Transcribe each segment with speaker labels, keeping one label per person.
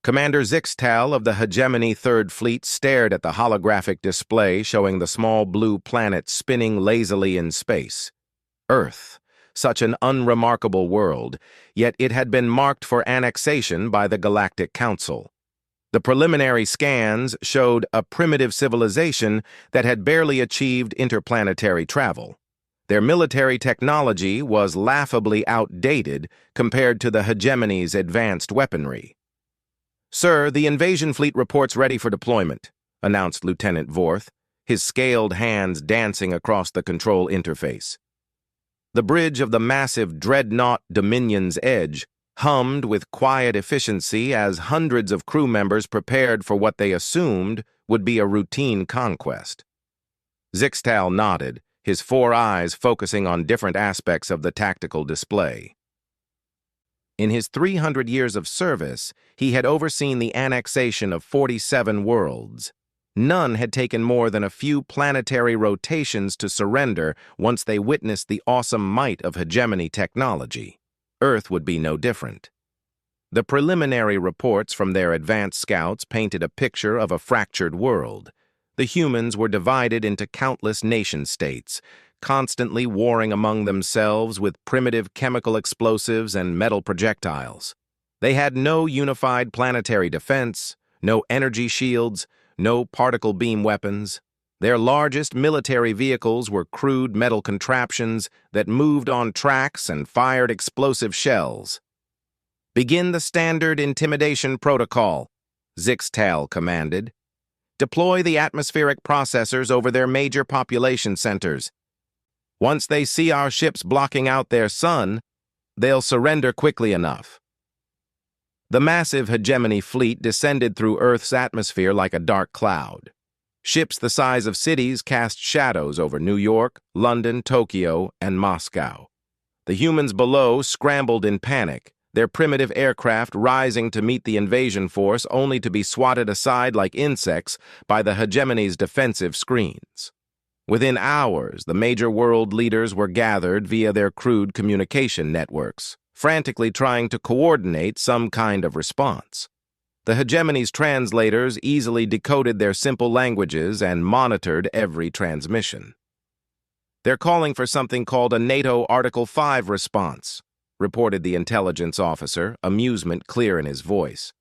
Speaker 1: Commander Zixtal of the Hegemony Third Fleet stared at the holographic display showing the small blue planet spinning lazily in space. Earth, such an unremarkable world, yet it had been marked for annexation by the Galactic Council. The preliminary scans showed a primitive civilization that had barely achieved interplanetary travel. Their military technology was laughably outdated compared to the Hegemony's advanced weaponry. "Sir, the invasion fleet reports ready for deployment," announced Lieutenant Vorth, his scaled hands dancing across the control interface. The bridge of the massive dreadnought Dominion's Edge hummed with quiet efficiency as hundreds of crew members prepared for what they assumed would be a routine conquest. Zixtal nodded, his four eyes focusing on different aspects of the tactical display. In his 300 years of service, he had overseen the annexation of 47 worlds. None had taken more than a few planetary rotations to surrender once they witnessed the awesome might of hegemony technology. Earth would be no different. The preliminary reports from their advanced scouts painted a picture of a fractured world. The humans were divided into countless nation-states, constantly warring among themselves with primitive chemical explosives and metal projectiles. They had no unified planetary defense, no energy shields, no particle beam weapons. Their largest military vehicles were crude metal contraptions that moved on tracks and fired explosive shells. "Begin the standard intimidation protocol," Zixtal commanded. "Deploy the atmospheric processors over their major population centers. Once they see our ships blocking out their sun, they'll surrender quickly enough." The massive hegemony fleet descended through Earth's atmosphere like a dark cloud. Ships the size of cities cast shadows over New York, London, Tokyo, and Moscow. The humans below scrambled in panic, their primitive aircraft rising to meet the invasion force only to be swatted aside like insects by the hegemony's defensive screens. Within hours, the major world leaders were gathered via their crude communication networks, frantically trying to coordinate some kind of response. The hegemony's translators easily decoded their simple languages and monitored every transmission. "They're calling for something called a NATO Article 5 response," reported the intelligence officer, amusement clear in his voice.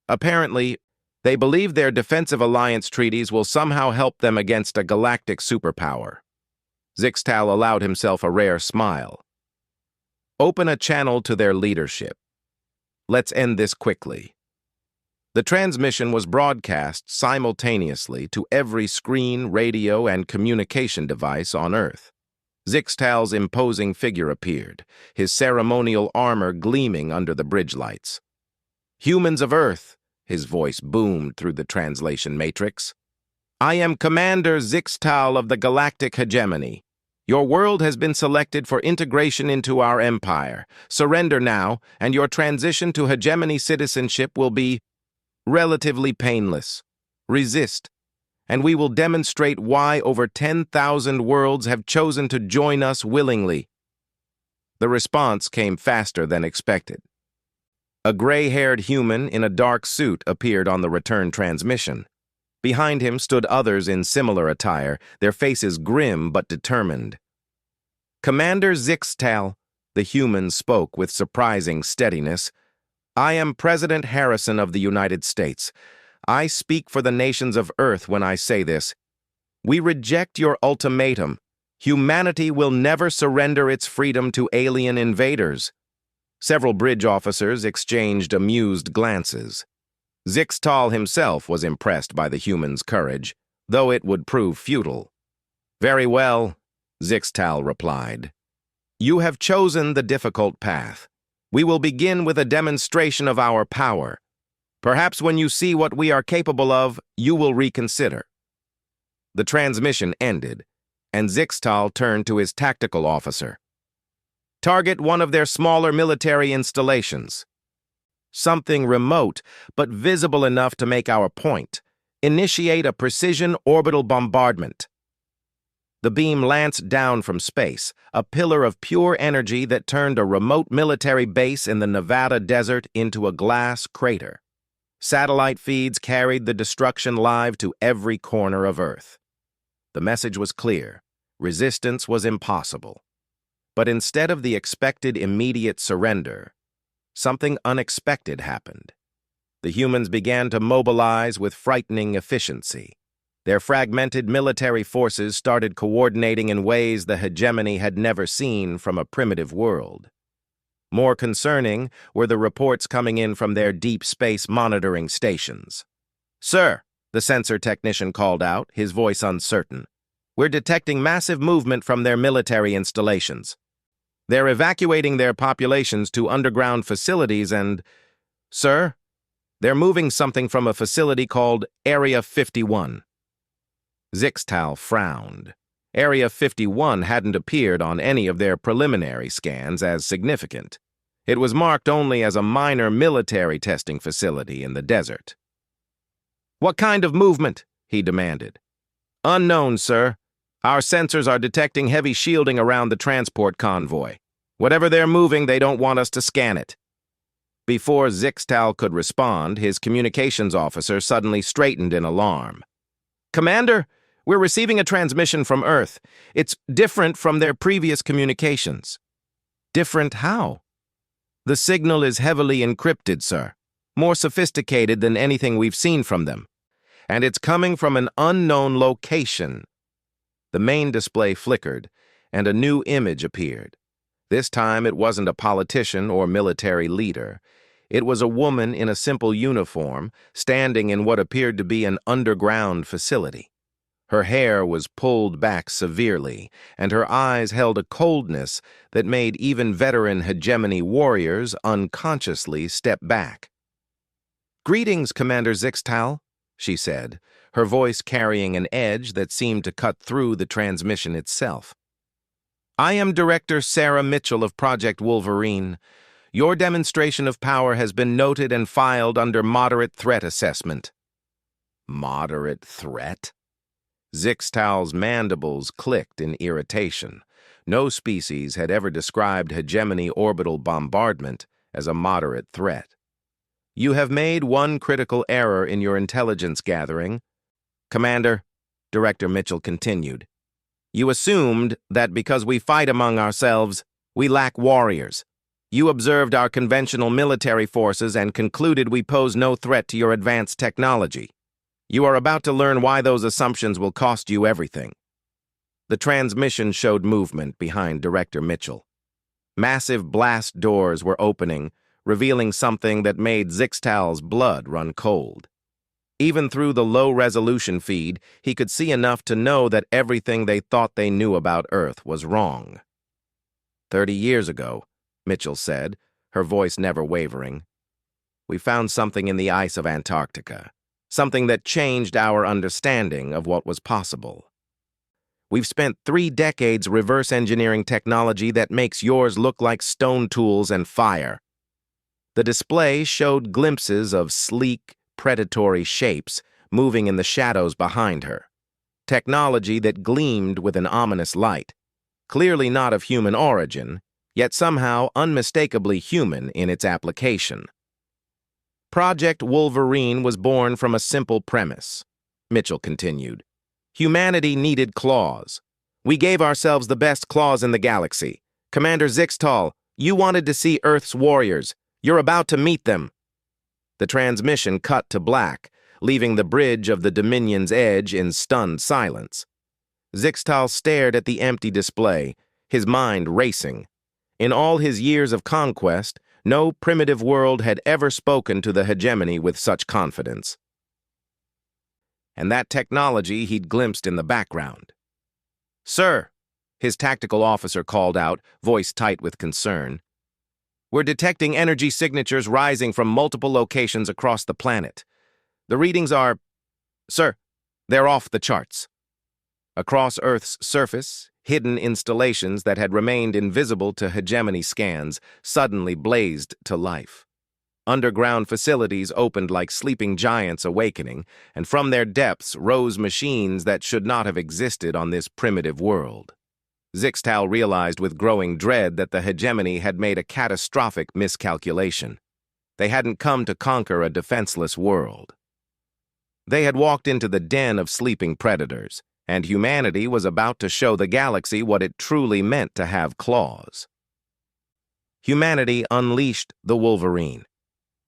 Speaker 1: "Apparently, they believe their defensive alliance treaties will somehow help them against a galactic superpower." Zixtal allowed himself a rare smile. "Open a channel to their leadership. Let's end this quickly." The transmission was broadcast simultaneously to every screen, radio, and communication device on Earth. Zixtal's imposing figure appeared, his ceremonial armor gleaming under the bridge lights. "Humans of Earth," his voice boomed through the translation matrix. "I am Commander Zixtal of the Galactic Hegemony. Your world has been selected for integration into our empire. Surrender now, and your transition to hegemony citizenship will be relatively painless. Resist, and we will demonstrate why over 10,000 worlds have chosen to join us willingly." The response came faster than expected. A gray-haired human in a dark suit appeared on the return transmission. Behind him stood others in similar attire, their faces grim but determined. "Commander Zixtal," the human spoke with surprising steadiness, "I am President Harrison of the United States. I speak for the nations of Earth when I say this. We reject your ultimatum. Humanity will never surrender its freedom to alien invaders." Several bridge officers exchanged amused glances. Zixtal himself was impressed by the human's courage, though it would prove futile. "Very well," Zixtal replied. "You have chosen the difficult path. We will begin with a demonstration of our power. Perhaps when you see what we are capable of, you will reconsider." The transmission ended, and Zixtal turned to his tactical officer. "Target one of their smaller military installations. Something remote, but visible enough to make our point. Initiate a precision orbital bombardment." The beam lanced down from space, a pillar of pure energy that turned a remote military base in the Nevada desert into a glass crater. Satellite feeds carried the destruction live to every corner of Earth. The message was clear. Resistance was impossible. But instead of the expected immediate surrender, something unexpected happened. The humans began to mobilize with frightening efficiency. Their fragmented military forces started coordinating in ways the hegemony had never seen from a primitive world. More concerning were the reports coming in from their deep space monitoring stations. "Sir," the sensor technician called out, his voice uncertain, "we're detecting massive movement from their military installations. They're evacuating their populations to underground facilities and, sir, they're moving something from a facility called Area 51. Zixtal frowned. Area 51 hadn't appeared on any of their preliminary scans as significant. It was marked only as a minor military testing facility in the desert. "What kind of movement?" he demanded. "Unknown, sir. Our sensors are detecting heavy shielding around the transport convoy. Whatever they're moving, they don't want us to scan it." Before Zixtal could respond, his communications officer suddenly straightened in alarm. "Commander, we're receiving a transmission from Earth. It's different from their previous communications." "Different how?" "The signal is heavily encrypted, sir. More sophisticated than anything we've seen from them. And it's coming from an unknown location." The main display flickered, and a new image appeared. This time it wasn't a politician or military leader. It was a woman in a simple uniform, standing in what appeared to be an underground facility. Her hair was pulled back severely, and her eyes held a coldness that made even veteran hegemony warriors unconsciously step back. "Greetings, Commander Zixtal," she said, her voice carrying an edge that seemed to cut through the transmission itself. "I am Director Sarah Mitchell of Project Wolverine. Your demonstration of power has been noted and filed under moderate threat assessment." Moderate threat? Zixtal's mandibles clicked in irritation. No species had ever described hegemony orbital bombardment as a moderate threat. "You have made one critical error in your intelligence gathering, Commander," Director Mitchell continued. "You assumed that because we fight among ourselves, we lack warriors. You observed our conventional military forces and concluded we pose no threat to your advanced technology. You are about to learn why those assumptions will cost you everything." The transmission showed movement behind Director Mitchell. Massive blast doors were opening, revealing something that made Zixtal's blood run cold. Even through the low-resolution feed, he could see enough to know that everything they thought they knew about Earth was wrong. 30 years ago, Mitchell said, her voice never wavering, "we found something in the ice of Antarctica, something that changed our understanding of what was possible. We've spent 3 decades reverse engineering technology that makes yours look like stone tools and fire." The display showed glimpses of sleek, predatory shapes moving in the shadows behind her. Technology that gleamed with an ominous light, clearly not of human origin, yet somehow unmistakably human in its application. Project Wolverine was born from a simple premise, Mitchell continued. Humanity needed claws. We gave ourselves the best claws in the galaxy. Commander Zixtal, you wanted to see Earth's warriors. You're about to meet them. The transmission cut to black, leaving the bridge of the Dominion's edge in stunned silence. Zixtal stared at the empty display, his mind racing. In all his years of conquest, no primitive world had ever spoken to the hegemony with such confidence. And that technology he'd glimpsed in the background. "Sir," his tactical officer called out, voice tight with concern, "we're detecting energy signatures rising from multiple locations across the planet. The readings are... Sir, they're off the charts." Across Earth's surface, hidden installations that had remained invisible to hegemony scans suddenly blazed to life. Underground facilities opened like sleeping giants awakening, and from their depths rose machines that should not have existed on this primitive world. Zixtal realized with growing dread that the hegemony had made a catastrophic miscalculation. They hadn't come to conquer a defenseless world. They had walked into the den of sleeping predators, and humanity was about to show the galaxy what it truly meant to have claws. Humanity unleashed the Wolverine.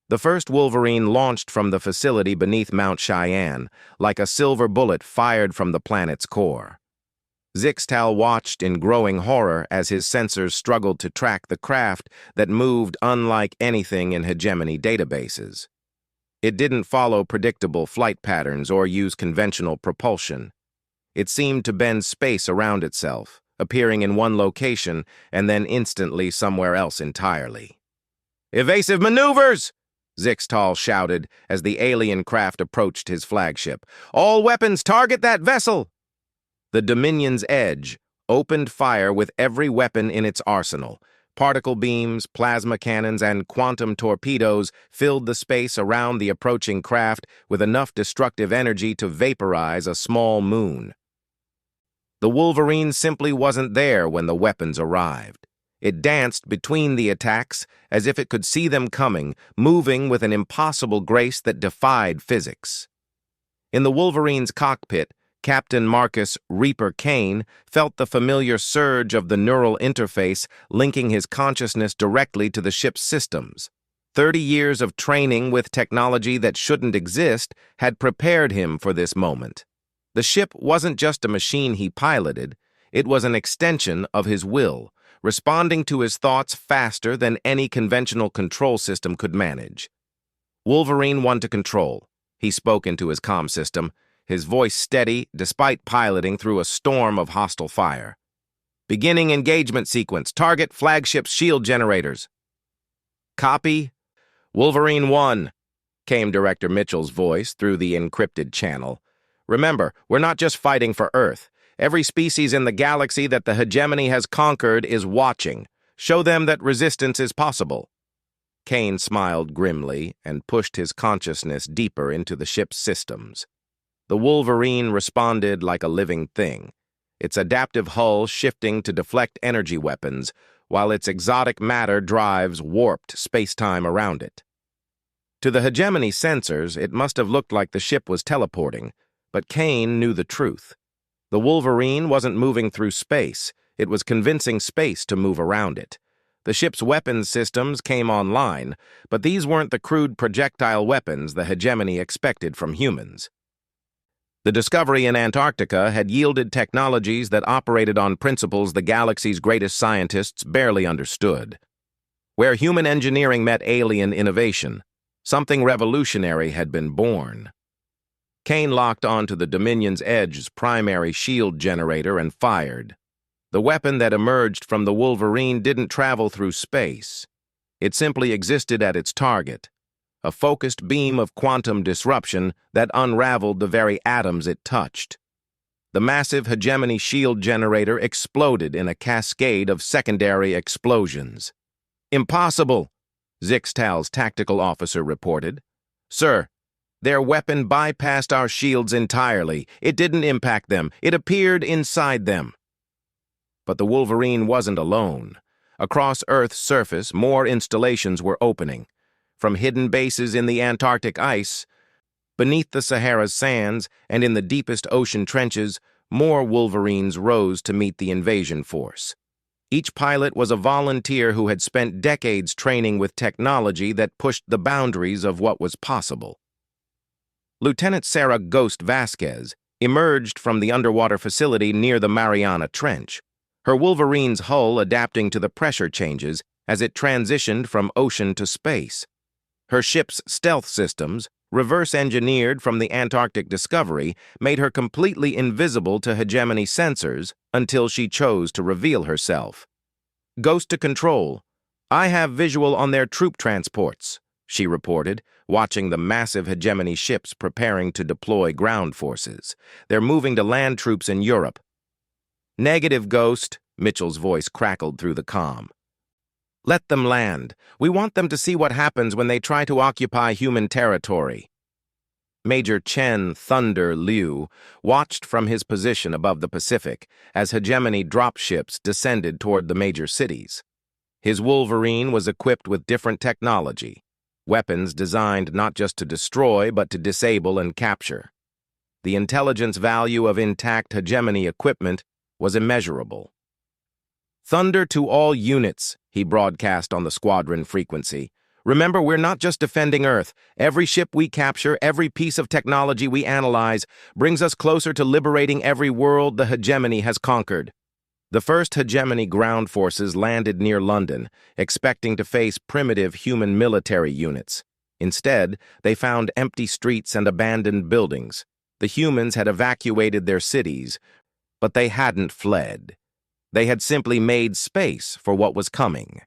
Speaker 1: The first Wolverine launched from the facility beneath Mount Cheyenne, like a silver bullet fired from the planet's core. Zixtal watched in growing horror as his sensors struggled to track the craft that moved unlike anything in hegemony databases. It didn't follow predictable flight patterns or use conventional propulsion. It seemed to bend space around itself, appearing in one location and then instantly somewhere else entirely. "Evasive maneuvers!" Zixtal shouted as the alien craft approached his flagship. "All weapons target that vessel!" The Dominion's Edge opened fire with every weapon in its arsenal. Particle beams, plasma cannons, and quantum torpedoes filled the space around the approaching craft with enough destructive energy to vaporize a small moon. The Wolverine simply wasn't there when the weapons arrived. It danced between the attacks as if it could see them coming, moving with an impossible grace that defied physics. In the Wolverine's cockpit, Captain Marcus Reaper Kane felt the familiar surge of the neural interface linking his consciousness directly to the ship's systems. 30 years of training with technology that shouldn't exist had prepared him for this moment. The ship wasn't just a machine he piloted, it was an extension of his will, responding to his thoughts faster than any conventional control system could manage. Wolverine won to control. He spoke into his comm system, his voice steady despite piloting through a storm of hostile fire. "Beginning engagement sequence. Target flagship's shield generators." "Copy." "Wolverine 1," came Director Mitchell's voice through the encrypted channel. "Remember, we're not just fighting for Earth. Every species in the galaxy that the hegemony has conquered is watching. Show them that resistance is possible." Kane smiled grimly and pushed his consciousness deeper into the ship's systems. The Wolverine responded like a living thing, its adaptive hull shifting to deflect energy weapons, while its exotic matter drives warped space-time around it. To the hegemony sensors, it must have looked like the ship was teleporting, but Kane knew the truth. The Wolverine wasn't moving through space, it was convincing space to move around it. The ship's weapons systems came online, but these weren't the crude projectile weapons the hegemony expected from humans. The discovery in Antarctica had yielded technologies that operated on principles the galaxy's greatest scientists barely understood. Where human engineering met alien innovation, something revolutionary had been born. Kane locked onto the Dominion's Edge's primary shield generator and fired. The weapon that emerged from the Wolverine didn't travel through space. It simply existed at its target, a focused beam of quantum disruption that unraveled the very atoms it touched. The massive hegemony shield generator exploded in a cascade of secondary explosions. "Impossible," Zixtal's tactical officer reported. "Sir, their weapon bypassed our shields entirely. It didn't impact them. It appeared inside them." But the Wolverine wasn't alone. Across Earth's surface, more installations were opening. From hidden bases in the Antarctic ice, beneath the Sahara's sands, and in the deepest ocean trenches, more Wolverines rose to meet the invasion force. Each pilot was a volunteer who had spent decades training with technology that pushed the boundaries of what was possible. Lieutenant Sarah Ghost Vasquez emerged from the underwater facility near the Mariana Trench, her Wolverine's hull adapting to the pressure changes as it transitioned from ocean to space. Her ship's stealth systems, reverse-engineered from the Antarctic discovery, made her completely invisible to hegemony sensors until she chose to reveal herself. "Ghost to control. I have visual on their troop transports," she reported, watching the massive hegemony ships preparing to deploy ground forces. "They're moving to land troops in Europe." "Negative, Ghost," Mitchell's voice crackled through the comm. "Let them land. We want them to see what happens when they try to occupy human territory." Major Chen Thunder Liu watched from his position above the Pacific as hegemony dropships descended toward the major cities. His Wolverine was equipped with different technology. weapons designed not just to destroy but to disable and capture. The intelligence value of intact hegemony equipment was immeasurable. "Thunder to all units," he broadcast on the squadron frequency. "Remember, we're not just defending Earth. Every ship we capture, every piece of technology we analyze, brings us closer to liberating every world the hegemony has conquered." The first hegemony ground forces landed near London, expecting to face primitive human military units. Instead, they found empty streets and abandoned buildings. The humans had evacuated their cities, but they hadn't fled. They had simply made space for what was coming.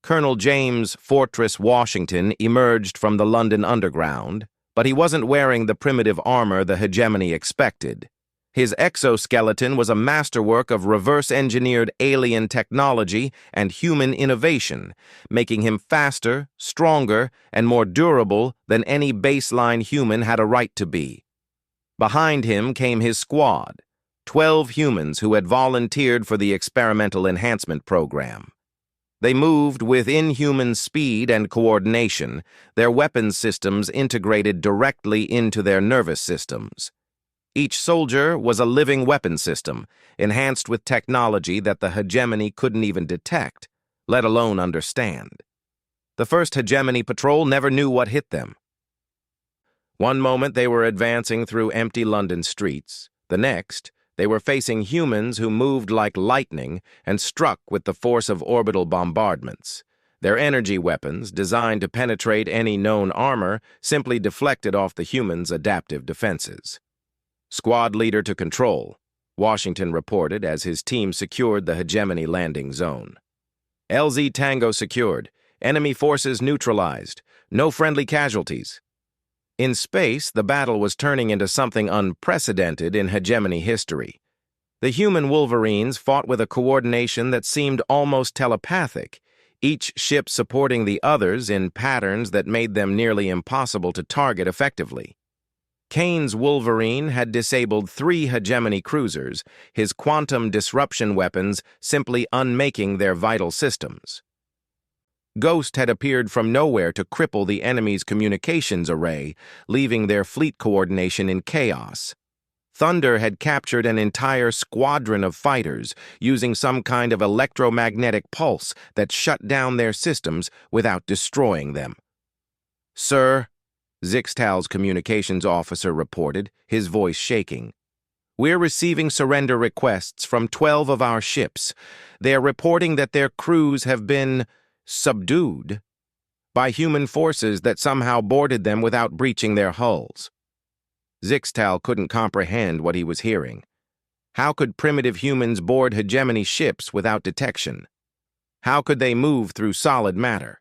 Speaker 1: Colonel James Fortress Washington emerged from the London Underground, but he wasn't wearing the primitive armor the hegemony expected. His exoskeleton was a masterwork of reverse-engineered alien technology and human innovation, making him faster, stronger, and more durable than any baseline human had a right to be. Behind him came his squad, 12 humans who had volunteered for the experimental enhancement program. They moved with inhuman speed and coordination, their weapons systems integrated directly into their nervous systems. Each soldier was a living weapon system, enhanced with technology that the hegemony couldn't even detect, let alone understand. The first hegemony patrol never knew what hit them. One moment they were advancing through empty London streets. The next, they were facing humans who moved like lightning and struck with the force of orbital bombardments. Their energy weapons, designed to penetrate any known armor, simply deflected off the humans' adaptive defenses. "Squad leader to control," Washington reported as his team secured the hegemony landing zone. "LZ Tango secured. Enemy forces neutralized. No friendly casualties." In space, the battle was turning into something unprecedented in hegemony history. The human Wolverines fought with a coordination that seemed almost telepathic, each ship supporting the others in patterns that made them nearly impossible to target effectively. Kane's Wolverine had disabled 3 hegemony cruisers, his quantum disruption weapons simply unmaking their vital systems. Ghost had appeared from nowhere to cripple the enemy's communications array, leaving their fleet coordination in chaos. Thunder had captured an entire squadron of fighters, using some kind of electromagnetic pulse that shut down their systems without destroying them. "Sir," Zixtal's communications officer reported, his voice shaking, "we're receiving surrender requests from 12 of our ships. They're reporting that their crews have been subdued by human forces that somehow boarded them without breaching their hulls." Zixtal couldn't comprehend what he was hearing. How could primitive humans board hegemony ships without detection? How could they move through solid matter?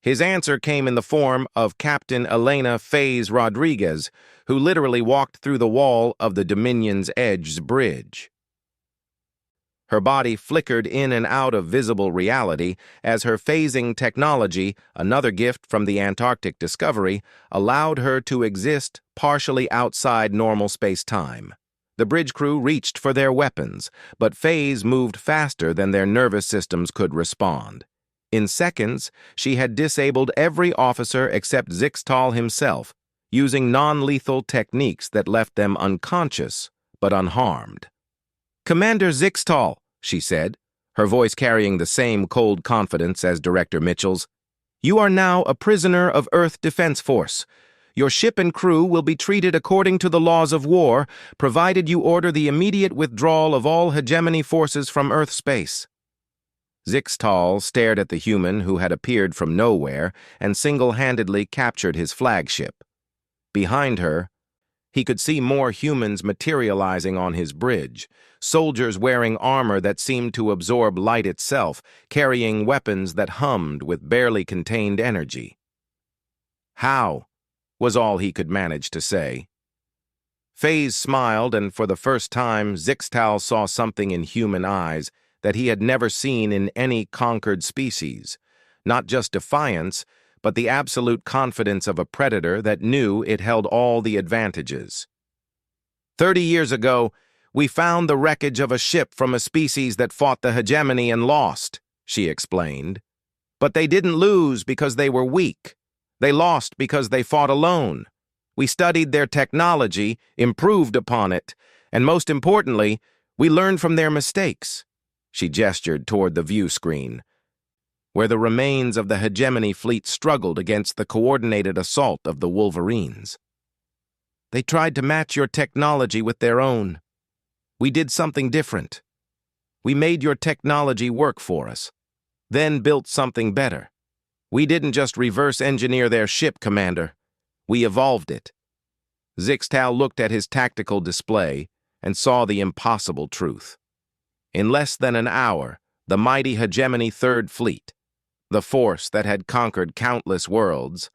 Speaker 1: His answer came in the form of Captain Elena Faze Rodriguez, who literally walked through the wall of the Dominion's Edge's bridge. Her body flickered in and out of visible reality as her phasing technology, another gift from the Antarctic discovery, allowed her to exist partially outside normal space-time. The bridge crew reached for their weapons, but Faze moved faster than their nervous systems could respond. In seconds, she had disabled every officer except Zixtal himself, using non-lethal techniques that left them unconscious but unharmed. "Commander Zixtal," she said, her voice carrying the same cold confidence as Director Mitchell's, "you are now a prisoner of Earth Defense Force. Your ship and crew will be treated according to the laws of war, provided you order the immediate withdrawal of all hegemony forces from Earth space." Zixtal stared at the human who had appeared from nowhere and single-handedly captured his flagship. Behind her, he could see more humans materializing on his bridge, soldiers wearing armor that seemed to absorb light itself, carrying weapons that hummed with barely contained energy. "How?" was all he could manage to say. Faze smiled, and for the first time, Zixtal saw something in human eyes that he had never seen in any conquered species, not just defiance, but the absolute confidence of a predator that knew it held all the advantages. 30 years ago, we found the wreckage of a ship from a species that fought the hegemony and lost," she explained. "But they didn't lose because they were weak. They lost because they fought alone. We studied their technology, improved upon it, and most importantly, we learned from their mistakes. She gestured toward the view screen, where the remains of the hegemony fleet struggled against the coordinated assault of the Wolverines. They tried to match your technology with their own. We did something different. We made your technology work for us, then built something better. We didn't just reverse engineer their ship, Commander. We evolved it. Zixtal looked at his tactical display and saw the impossible truth. In less than an hour, the mighty hegemony Third Fleet, the force that had conquered countless worlds,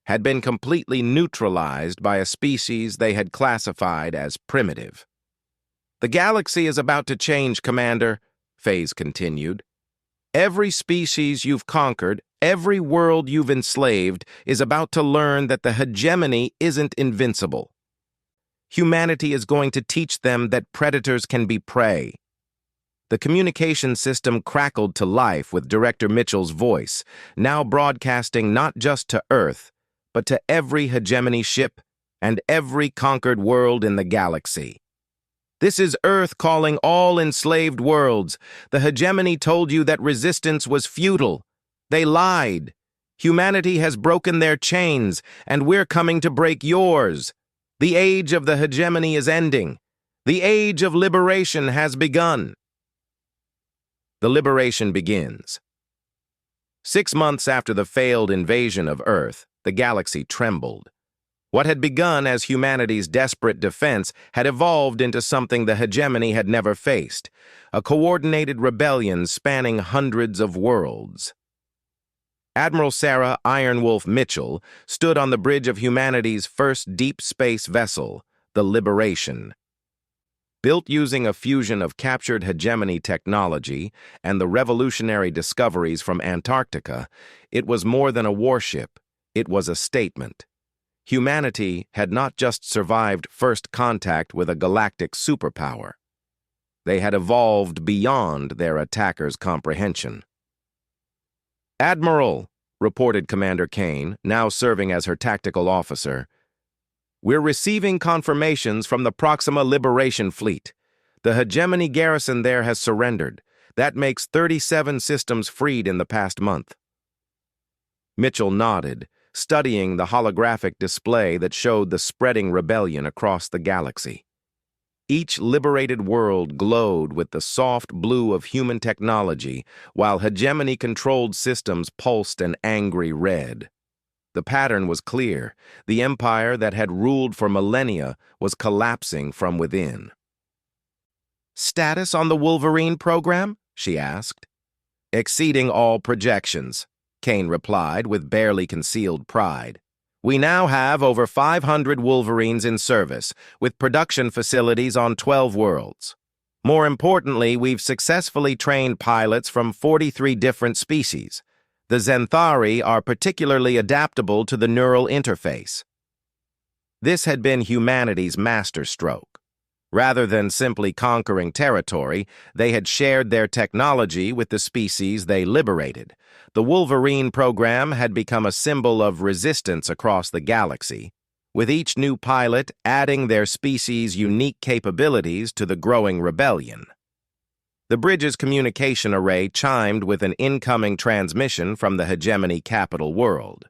Speaker 1: had been completely neutralized by a species they had classified as primitive. The galaxy is about to change, Commander, Phase continued. Every species you've conquered, every world you've enslaved, is about to learn that the hegemony isn't invincible. Humanity is going to teach them that predators can be prey. The communication system crackled to life with Director Mitchell's voice, now broadcasting not just to Earth, but to every hegemony ship and every conquered world in the galaxy. This is Earth calling all enslaved worlds. The hegemony told you that resistance was futile. They lied. Humanity has broken their chains, and we're coming to break yours. The age of the hegemony is ending. The age of liberation has begun. The liberation begins. 6 months after the failed invasion of Earth, the galaxy trembled. What had begun as humanity's desperate defense had evolved into something the hegemony had never faced, a coordinated rebellion spanning hundreds of worlds. Admiral Sarah Ironwolf Mitchell stood on the bridge of humanity's first deep space vessel, the Liberation. Built using a fusion of captured hegemony technology and the revolutionary discoveries from Antarctica, it was more than a warship, it was a statement. Humanity had not just survived first contact with a galactic superpower. They had evolved beyond their attackers' comprehension. "Admiral," reported Commander Kane, now serving as her tactical officer, "we're receiving confirmations from the Proxima Liberation Fleet. The hegemony garrison there has surrendered. That makes 37 systems freed in the past month." Mitchell nodded, studying the holographic display that showed the spreading rebellion across the galaxy. Each liberated world glowed with the soft blue of human technology, while hegemony-controlled systems pulsed an angry red. The pattern was clear. The empire that had ruled for millennia was collapsing from within. "Status on the Wolverine program?" she asked. "Exceeding all projections," Kane replied with barely concealed pride. "We now have over 500 Wolverines in service, with production facilities on 12 worlds. More importantly, we've successfully trained pilots from 43 different species. The Zenthari are particularly adaptable to the neural interface." This had been humanity's masterstroke. Rather than simply conquering territory, they had shared their technology with the species they liberated. The Wolverine program had become a symbol of resistance across the galaxy, with each new pilot adding their species' unique capabilities to the growing rebellion. The bridge's communication array chimed with an incoming transmission from the hegemony capital world.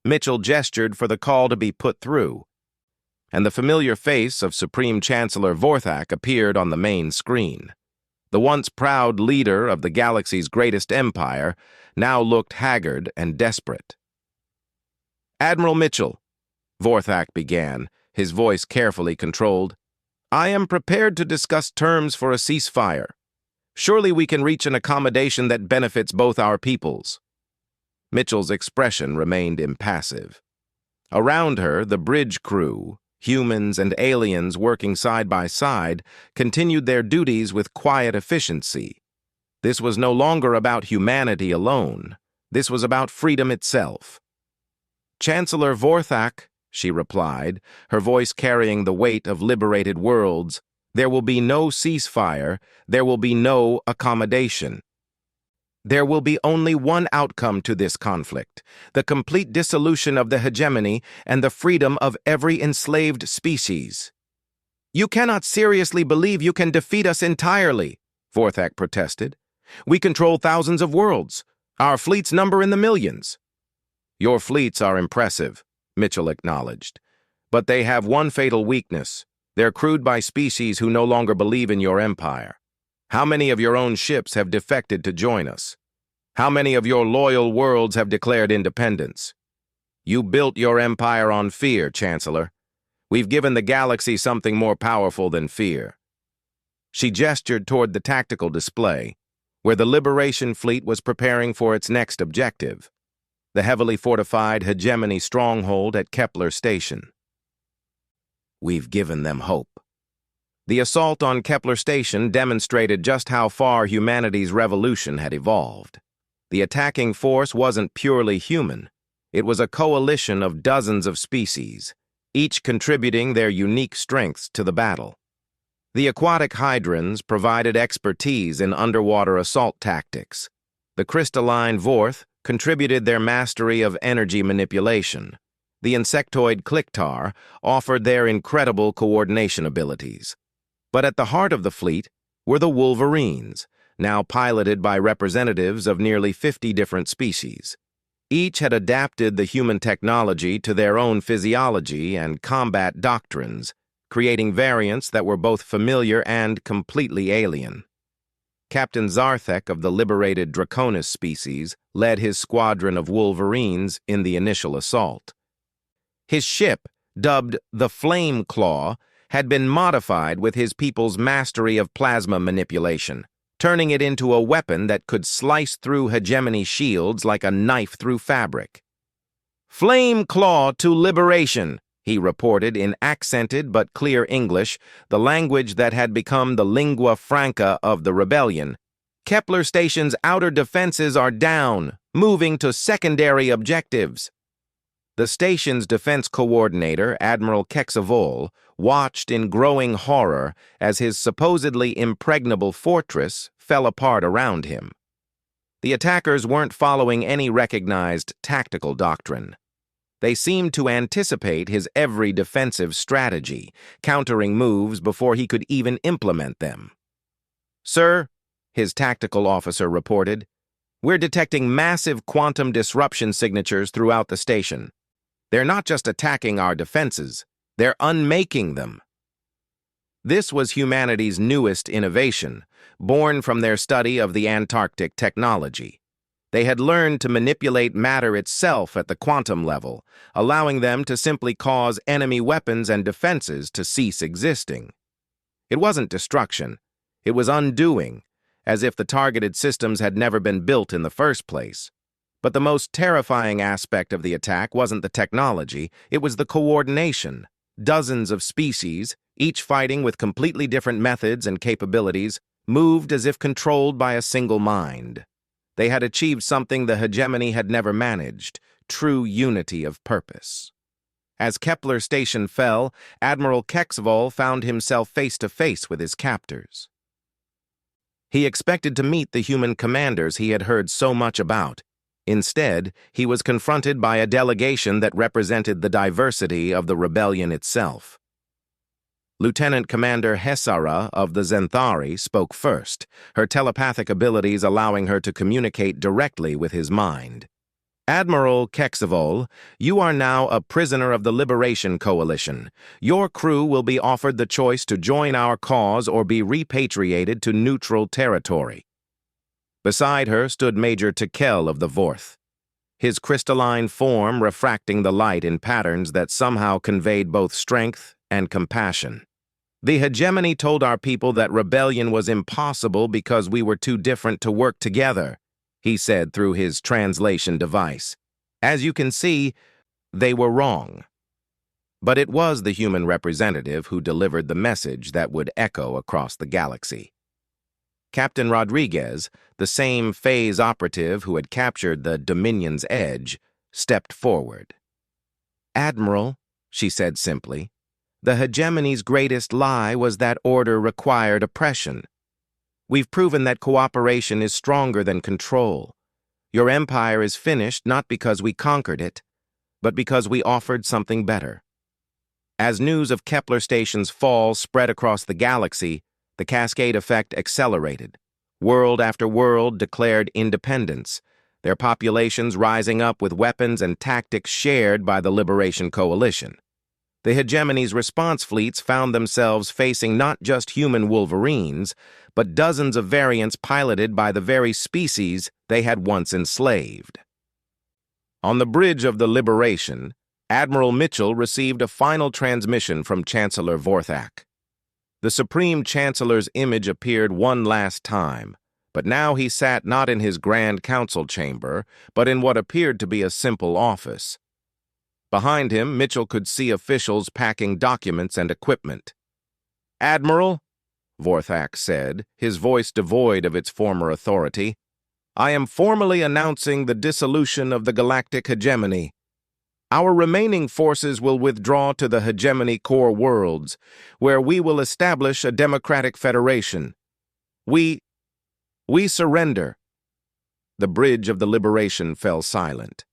Speaker 1: Mitchell gestured for the call to be put through, and the familiar face of Supreme Chancellor Vorthak appeared on the main screen. The once proud leader of the galaxy's greatest empire now looked haggard and desperate. "Admiral Mitchell," Vorthak began, his voice carefully controlled, "I am prepared to discuss terms for a ceasefire. Surely we can reach an accommodation that benefits both our peoples." Mitchell's expression remained impassive. Around her, the bridge crew, humans and aliens working side by side, continued their duties with quiet efficiency. This was no longer about humanity alone. This was about freedom itself. "Chancellor Vorthak," she replied, her voice carrying the weight of liberated worlds, "there will be no ceasefire, there will be no accommodation." There will be only one outcome to this conflict: the complete dissolution of the hegemony and the freedom of every enslaved species. "You cannot seriously believe you can defeat us entirely," Vorthak protested. "We control thousands of worlds. Our fleets number in the millions." "Your fleets are impressive," Mitchell acknowledged. "But they have one fatal weakness. They're crewed by species who no longer believe in your empire. How many of your own ships have defected to join us? How many of your loyal worlds have declared independence? You built your empire on fear, Chancellor. We've given the galaxy something more powerful than fear." She gestured toward the tactical display, where the Liberation fleet was preparing for its next objective: the heavily fortified hegemony stronghold at Kepler Station. "We've given them hope." The assault on Kepler Station demonstrated just how far humanity's revolution had evolved. The attacking force wasn't purely human. It was a coalition of dozens of species, each contributing their unique strengths to the battle. The aquatic hydrons provided expertise in underwater assault tactics. The crystalline Vorth contributed their mastery of energy manipulation. The insectoid Clictar offered their incredible coordination abilities. But at the heart of the fleet were the Wolverines, now piloted by representatives of nearly 50 different species. Each had adapted the human technology to their own physiology and combat doctrines, creating variants that were both familiar and completely alien. Captain Zarthek of the liberated Draconis species led his squadron of Wolverines in the initial assault. His ship, dubbed the Flame Claw, had been modified with his people's mastery of plasma manipulation, turning it into a weapon that could slice through hegemony shields like a knife through fabric. "Flame Claw to liberation," he reported in accented but clear English, the language that had become the lingua franca of the rebellion. "Kepler Station's outer defenses are down, moving to secondary objectives." The station's defense coordinator, Admiral Kexavol, watched in growing horror as his supposedly impregnable fortress fell apart around him. The attackers weren't following any recognized tactical doctrine. They seemed to anticipate his every defensive strategy, countering moves before he could even implement them. "Sir," his tactical officer reported, "we're detecting massive quantum disruption signatures throughout the station. They're not just attacking our defenses, they're unmaking them." This was humanity's newest innovation, born from their study of the Antarctic technology. They had learned to manipulate matter itself at the quantum level, allowing them to simply cause enemy weapons and defenses to cease existing. It wasn't destruction, it was undoing, as if the targeted systems had never been built in the first place. But the most terrifying aspect of the attack wasn't the technology, it was the coordination. Dozens of species, each fighting with completely different methods and capabilities, moved as if controlled by a single mind. They had achieved something the hegemony had never managed: true unity of purpose. As Kepler Station fell, Admiral Kexvol found himself face to face with his captors. He expected to meet the human commanders he had heard so much about. Instead, he was confronted by a delegation that represented the diversity of the rebellion itself. Lieutenant Commander Hesara of the Zenthari spoke first, her telepathic abilities allowing her to communicate directly with his mind. "Admiral Kexavol, you are now a prisoner of the Liberation Coalition. Your crew will be offered the choice to join our cause or be repatriated to neutral territory." Beside her stood Major Tekel of the Vorth, his crystalline form refracting the light in patterns that somehow conveyed both strength and compassion. "The hegemony told our people that rebellion was impossible because we were too different to work together," he said through his translation device. "As you can see, they were wrong." But it was the human representative who delivered the message that would echo across the galaxy. Captain Rodriguez, the same phase operative who had captured the Dominion's edge, stepped forward. "Admiral," she said simply, "the hegemony's greatest lie was that order required oppression. We've proven that cooperation is stronger than control. Your empire is finished not because we conquered it, but because we offered something better. As news of Kepler station's fall spread across the galaxy, the cascade effect accelerated. World after world declared independence, their populations rising up with weapons and tactics shared by the Liberation Coalition. The hegemony's response fleets found themselves facing not just human Wolverines, but dozens of variants piloted by the very species they had once enslaved. On the bridge of the Liberation, Admiral Mitchell received a final transmission from Chancellor Vorthak. The Supreme Chancellor's image appeared one last time, but now he sat not in his Grand Council chamber, but in what appeared to be a simple office. Behind him, Mitchell could see officials packing documents and equipment. "Admiral," Vorthak said, his voice devoid of its former authority, "I am formally announcing the dissolution of the Galactic Hegemony. Our remaining forces will withdraw to the Hegemony core worlds, where we will establish a democratic federation. We surrender." The bridge of the Liberation fell silent.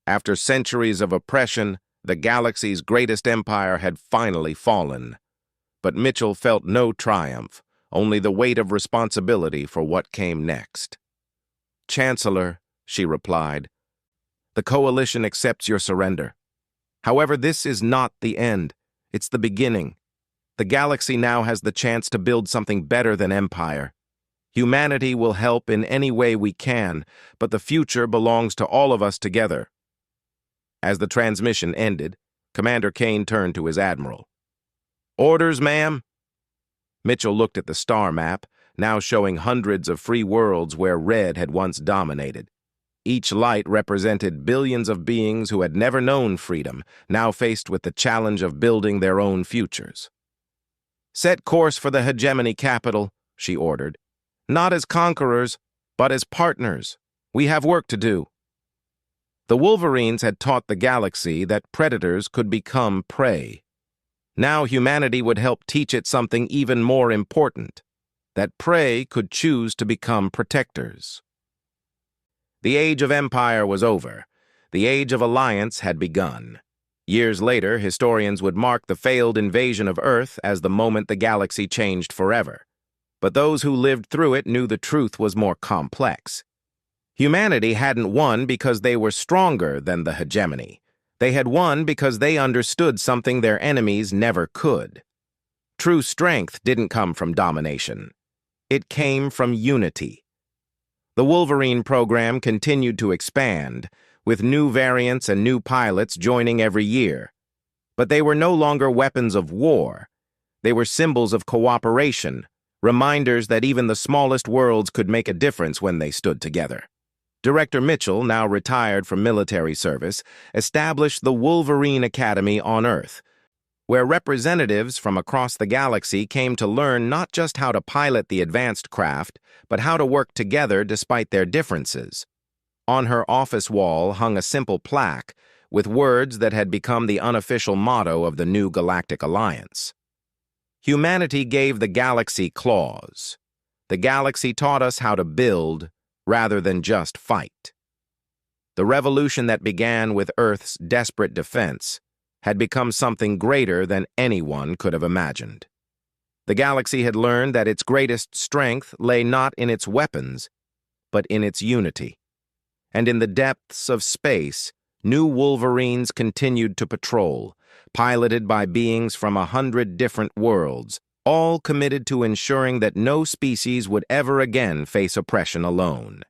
Speaker 1: After centuries of oppression, the galaxy's greatest empire had finally fallen. But Mitchell felt no triumph, only the weight of responsibility for what came next. "Chancellor," she replied, "the Coalition accepts your surrender. However, this is not the end. It's the beginning. The galaxy now has the chance to build something better than empire. Humanity will help in any way we can, but the future belongs to all of us together." As the transmission ended, Commander Kane turned to his admiral. "Orders, ma'am?" Mitchell looked at the star map, now showing hundreds of free worlds where red had once dominated. Each light represented billions of beings who had never known freedom, now faced with the challenge of building their own futures. "Set course for the Hegemony capital," she ordered. "Not as conquerors, but as partners. We have work to do." The Wolverines had taught the galaxy that predators could become prey. Now humanity would help teach it something even more important, that prey could choose to become protectors. The age of empire was over. The age of alliance had begun. Years later, historians would mark the failed invasion of Earth as the moment the galaxy changed forever. But those who lived through it knew the truth was more complex. Humanity hadn't won because they were stronger than the hegemony. They had won because they understood something their enemies never could. True strength didn't come from domination. It came from unity. The Wolverine program continued to expand, with new variants and new pilots joining every year. But they were no longer weapons of war. They were symbols of cooperation, reminders that even the smallest worlds could make a difference when they stood together. Director Mitchell, now retired from military service, established the Wolverine Academy on Earth, where representatives from across the galaxy came to learn not just how to pilot the advanced craft, but how to work together despite their differences. On her office wall hung a simple plaque with words that had become the unofficial motto of the new Galactic Alliance. Humanity gave the galaxy claws. The galaxy taught us how to build rather than just fight. The revolution that began with Earth's desperate defense had become something greater than anyone could have imagined. The galaxy had learned that its greatest strength lay not in its weapons, but in its unity. And in the depths of space, new Wolverines continued to patrol, piloted by beings from 100 different worlds, all committed to ensuring that no species would ever again face oppression alone.